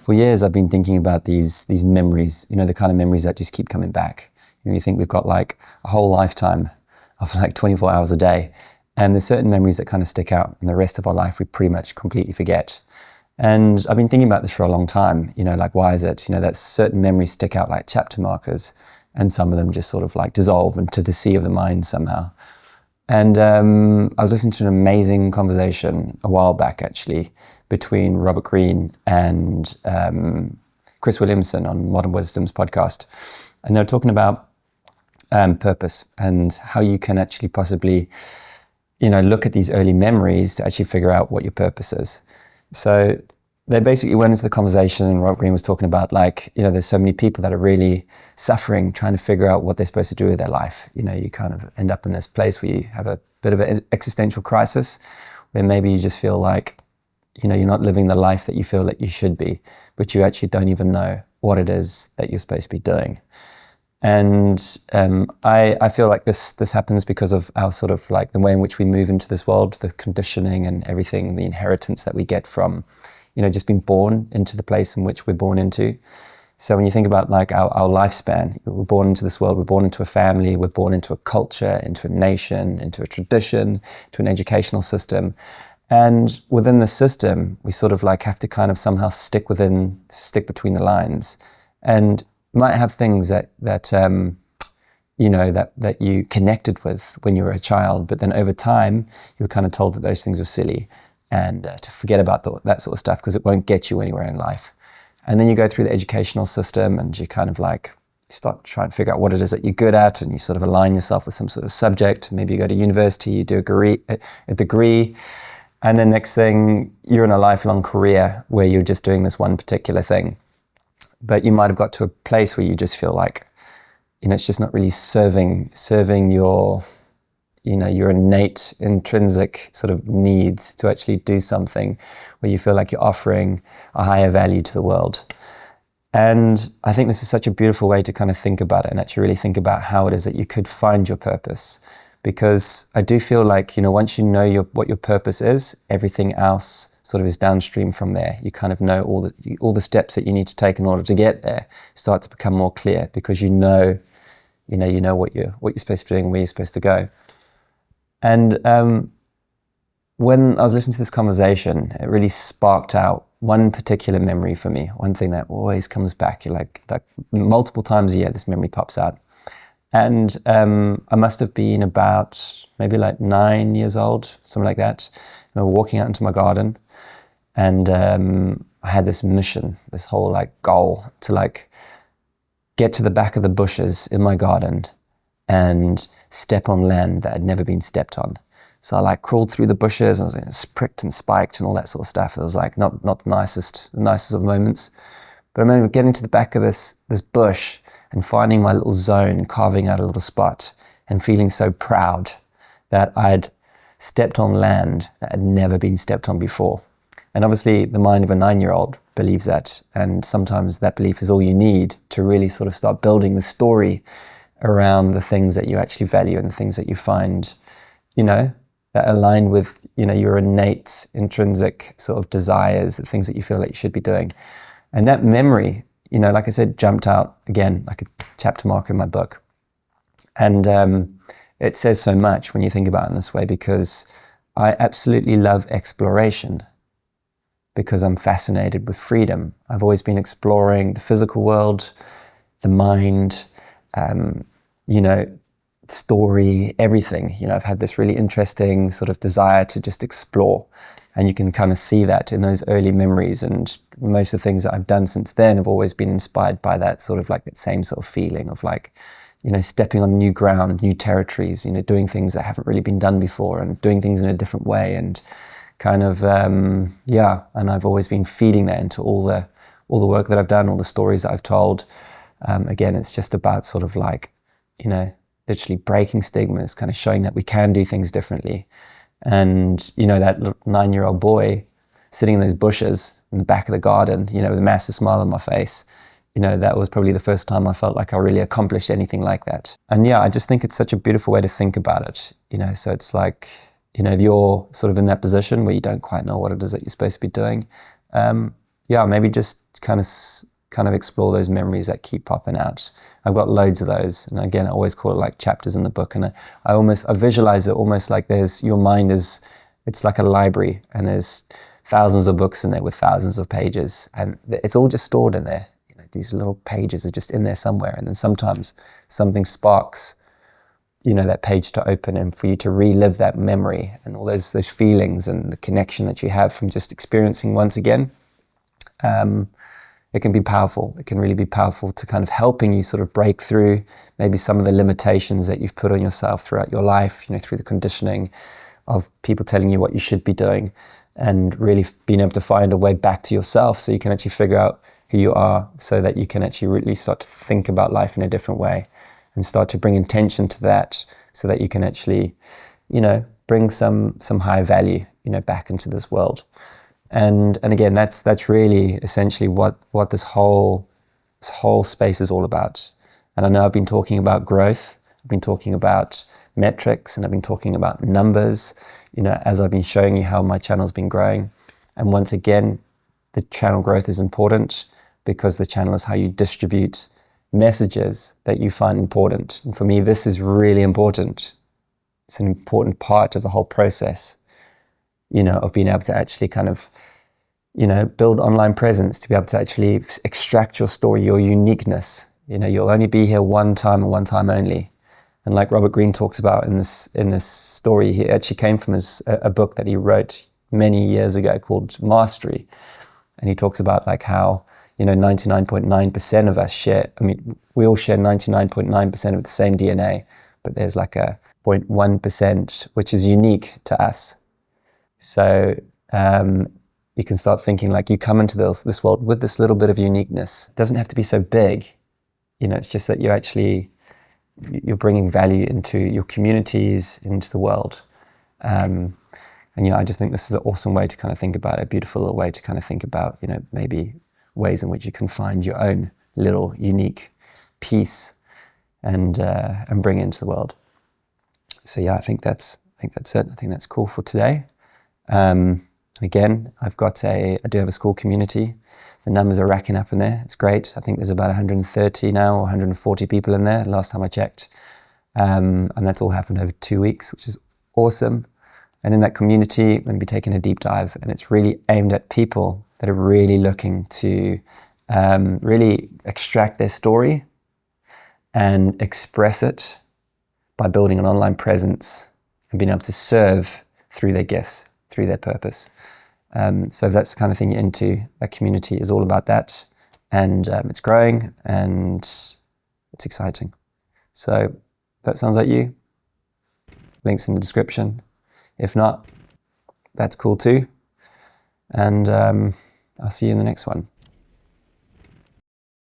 for years I've been thinking about these memories, the kind of memories that just keep coming back. You think we've got like a whole lifetime of like 24 hours a day, and there's certain memories that kind of stick out, and the rest of our life we pretty much completely forget. And I've been thinking about this for a long time, like why is it, that certain memories stick out like chapter markers, and some of them just sort of like dissolve into the sea of the mind somehow. And I was listening to an amazing conversation a while back actually between Robert Greene and Chris Williamson on Modern Wisdom's podcast. And they were talking about purpose and how you can actually possibly, look at these early memories to actually figure out what your purpose is. So they basically went into the conversation, and Robert Greene was talking about there's so many people that are really suffering, trying to figure out what they're supposed to do with their life. You kind of end up in this place where you have a bit of an existential crisis, where maybe you just feel like, you're not living the life that you feel that you should be, but you actually don't even know what it is that you're supposed to be doing. And I feel like this happens because of our sort of like the way in which we move into this world, the conditioning and everything, the inheritance that we get from, just being born into the place in which we're born into. So when you think about like our lifespan, we're born into this world, we're born into a family, we're born into a culture, into a nation, into a tradition, to an educational system. And within the system, we sort of like have to kind of somehow stick between the lines. And you might have things that you connected with when you were a child, but then over time, you were kind of told that those things were silly and to forget about that sort of stuff because it won't get you anywhere in life. And then you go through the educational system and you kind of like start trying to figure out what it is that you're good at, and you sort of align yourself with some sort of subject. Maybe you go to university, you do a degree, and then next thing you're in a lifelong career where you're just doing this one particular thing. But you might have got to a place where you just feel like, it's just not really serving your innate, intrinsic sort of needs to actually do something where you feel like you're offering a higher value to the world. And I think this is such a beautiful way to kind of think about it and actually really think about how it is that you could find your purpose. Because I do feel like, once you know what your purpose is, everything else sort of is downstream from there. You kind of know all the steps that you need to take in order to get there start to become more clear, because you know what you're supposed to be doing and where you're supposed to go. And when I was listening to this conversation, it really sparked out one particular memory for me, one thing that always comes back. You're like multiple times a year, this memory pops out. And I must have been about maybe like 9 years old, something like that. Walking out into my garden, and I had this mission, this whole like goal to like get to the back of the bushes in my garden and step on land that had never been stepped on. So I like crawled through the bushes, and I was pricked and spiked and all that sort of stuff. It was like not the nicest of moments. But I remember getting to the back of this bush and finding my little zone, carving out a little spot, and feeling so proud that I'd stepped on land that had never been stepped on before. And obviously the mind of a 9-year-old believes that, and sometimes that belief is all you need to really sort of start building the story around the things that you actually value and the things that you find, that align with, your innate, intrinsic sort of desires, the things that you feel like you should be doing. And that memory, like I said, jumped out again, like a chapter marker in my book. And it says so much when you think about it in this way, because I absolutely love exploration, because I'm fascinated with freedom. I've always been exploring the physical world, the mind, story, everything. I've had this really interesting sort of desire to just explore. And you can kind of see that in those early memories. And most of the things that I've done since then have always been inspired by that sort of like that same sort of feeling of like, stepping on new ground, new territories, doing things that haven't really been done before and doing things in a different way, and kind of, and I've always been feeding that into all the work that I've done, all the stories that I've told. Again, it's just about sort of like, literally breaking stigmas, kind of showing that we can do things differently. And, that little 9-year-old boy sitting in those bushes in the back of the garden, with a massive smile on my face, that was probably the first time I felt like I really accomplished anything like that. And I just think it's such a beautiful way to think about it, so it's like, if you're sort of in that position where you don't quite know what it is that you're supposed to be doing, yeah, maybe just kind of explore those memories that keep popping out. I've got loads of those, and again, I always call it like chapters in the book, and I visualize it almost like your mind is, it's like a library, and there's thousands of books in there with thousands of pages, and it's all just stored in there. You know, these little pages are just in there somewhere, and then sometimes something sparks, you know, that page to open, and for you to relive that memory and all those feelings and the connection that you have from just experiencing once again. It can be powerful. It can really be powerful to kind of helping you sort of break through maybe some of the limitations that you've put on yourself throughout your life, you know, through the conditioning of people telling you what you should be doing, and really being able to find a way back to yourself so you can actually figure out who you are, so that you can actually really start to think about life in a different way and start to bring intention to that, so that you can actually, you know, bring some high value, you know, back into this world. And again, that's really essentially what this whole space is all about. And I know I've been talking about growth, I've been talking about metrics, and I've been talking about numbers, you know, as I've been showing you how my channel's been growing. And once again, the channel growth is important because the channel is how you distribute messages that you find important. And for me, this is really important. It's an important part of the whole process, you know, of being able to actually kind of, you know, build online presence, to be able to actually extract your story, your uniqueness. You know, you'll only be here one time and one time only. And like Robert Greene talks about in this story, he actually came from a book that he wrote many years ago called Mastery. And he talks about like how, you know, 99.9% of us share, I mean, we all share 99.9% of the same DNA, but there's like a 0.1% which is unique to us. So you can start thinking like you come into this world with this little bit of uniqueness. It doesn't have to be so big. You know, it's just that you're bringing value into your communities, into the world. And, you know, I just think this is an awesome way to kind of think about it, a beautiful way to kind of think about, you know, maybe ways in which you can find your own little unique piece and bring it into the world. So yeah, I think that's it. I think that's cool for today. Again, I do have a school community. The numbers are racking up in there. It's great. I think there's about 130 now, or 140 people in there, last time I checked. And that's all happened over 2 weeks, which is awesome. And in that community, I'm going to be taking a deep dive, and it's really aimed at people that are really looking to really extract their story and express it by building an online presence and being able to serve through their gifts, through their purpose. So if that's the kind of thing you're into, that community is all about that. And it's growing and it's exciting. So if that sounds like you, links in the description. If not, that's cool too. And I'll see you in the next one.